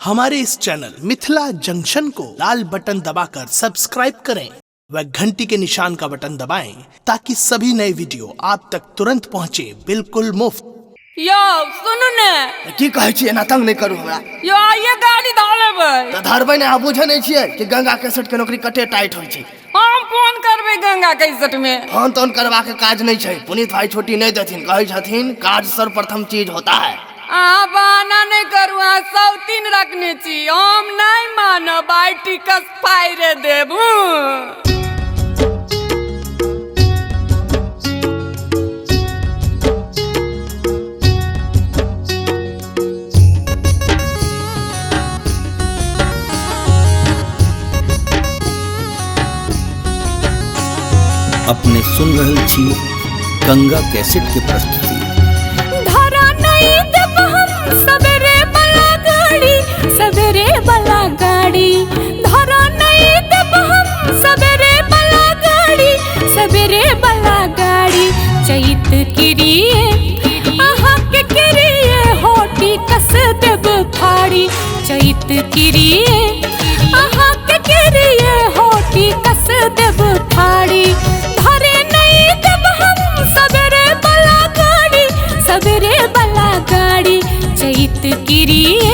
हमारे इस channel Mithila junction को लाल button दबाकर सब्सक्राइब करें व घंटी के निशान का बटन दबाएं ताकि सभी नए वीडियो आप तक तुरंत पहुंचे बिल्कुल मुफ्त। यो सुनु ने की कहै छियै ना तंग नहीं करू हमरा। यो आइए गाड़ी धारबै त धारबै ने आ बुझै नहीं छियै कि गंगा कैसेट के नौकरी कते टाइट होय छै। हम फोन करबै गंगा कैसेट में। फोन तोन करबा के काज नहीं छै। पुनीत भाई छुट्टी नहीं देथिन, कहै छथिन काज सर्वप्रथम चीज होता है। आ बहाना नहीं करू, आ सौतीन रखने छी। हम नहीं मानब, आई टिकस फाइरे देबू। अपने सुन रहल छी गंगा कैसेट के प्रस्तुति। धरा नहीं देब हम सवेरे वाला गाड़ी, सवेरे वाला गाड़ी। धरा नहीं देब हम सवेरे वाला गाड़ी, सवेरे वाला गाड़ी। चैत किरिए आहा के किरिए होटी कस देब फाड़ी। चैत किरिए आहा के किरिए होटी कस देब फाड़ी। चैत किरिए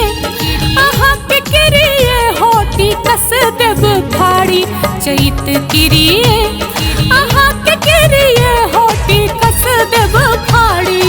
आहा के किरिए होटी कस देब फाड़ी। चैत किरिए आहा के किरिए होटी कस देब फाड़ी।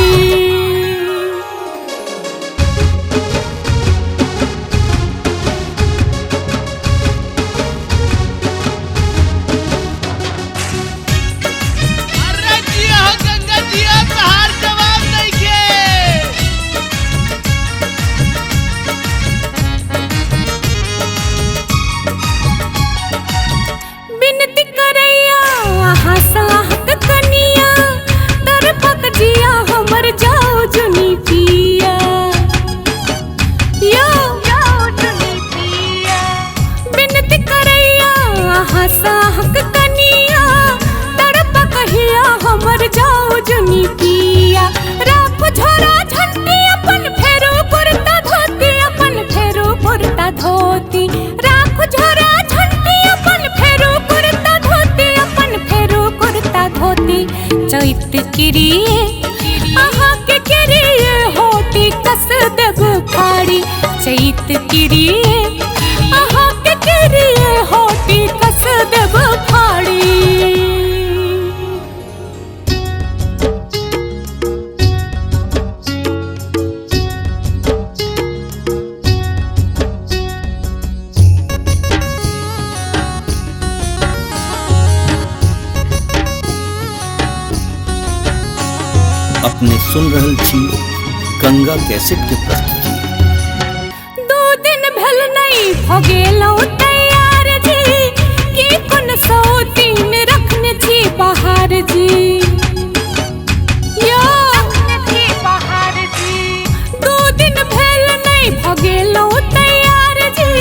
चैत किरिए आहा के किरिए होटी कस देब फाड़ी। चैत किरिए आहा के किरिए होटी कस देब फाड़ी। अपने सुन रहल छी गंगा कैसेट के प्रस्तुति। दो दिन भेल नहीं भ गेलौ तैयार जी, की कोन सौतीन रखने छी बाहर जी। यो रखने छी बाहर जी। दो दिन भेल नहीं भ गेलौ तैयार जी,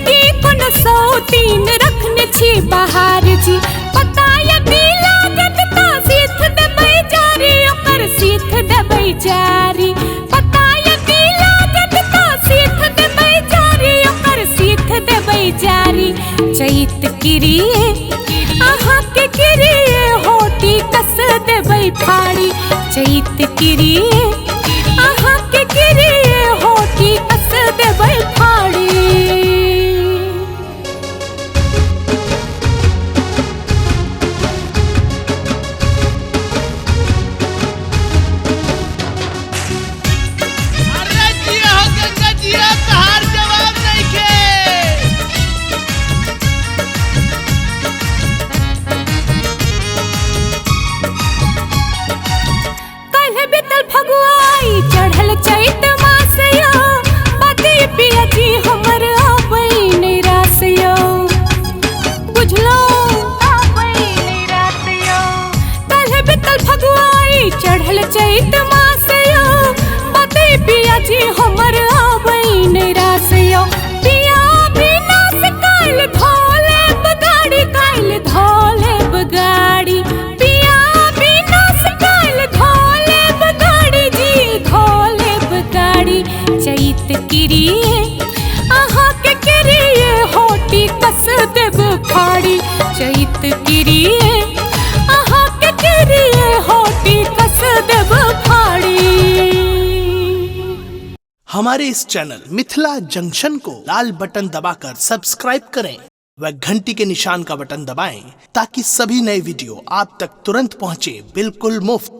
की कोन सौतीन रखने छी बाहर जी। पता यदि लागत त सीथ देबै जारी, ओकर सीथ देबै जारी। पता यदि लागत त सीथ देबै जारी, ओकर सीथ देबै जारी। चैत किरिए आहा के किरिए होटी कस देबै फाड़ी। चैत किरिए आहा के किरिए होटी कस देबै फाड़ी। किरिए अहाँ के किरिए होटी कस देब फाड़ी। हमारे इस चैनल मिथिला जंक्शन को लाल बटन दबाकर सब्सक्राइब करें व घंटी के निशान का बटन दबाएं ताकि सभी नए वीडियो आप तक तुरंत पहुंचे बिल्कुल मुफ्त।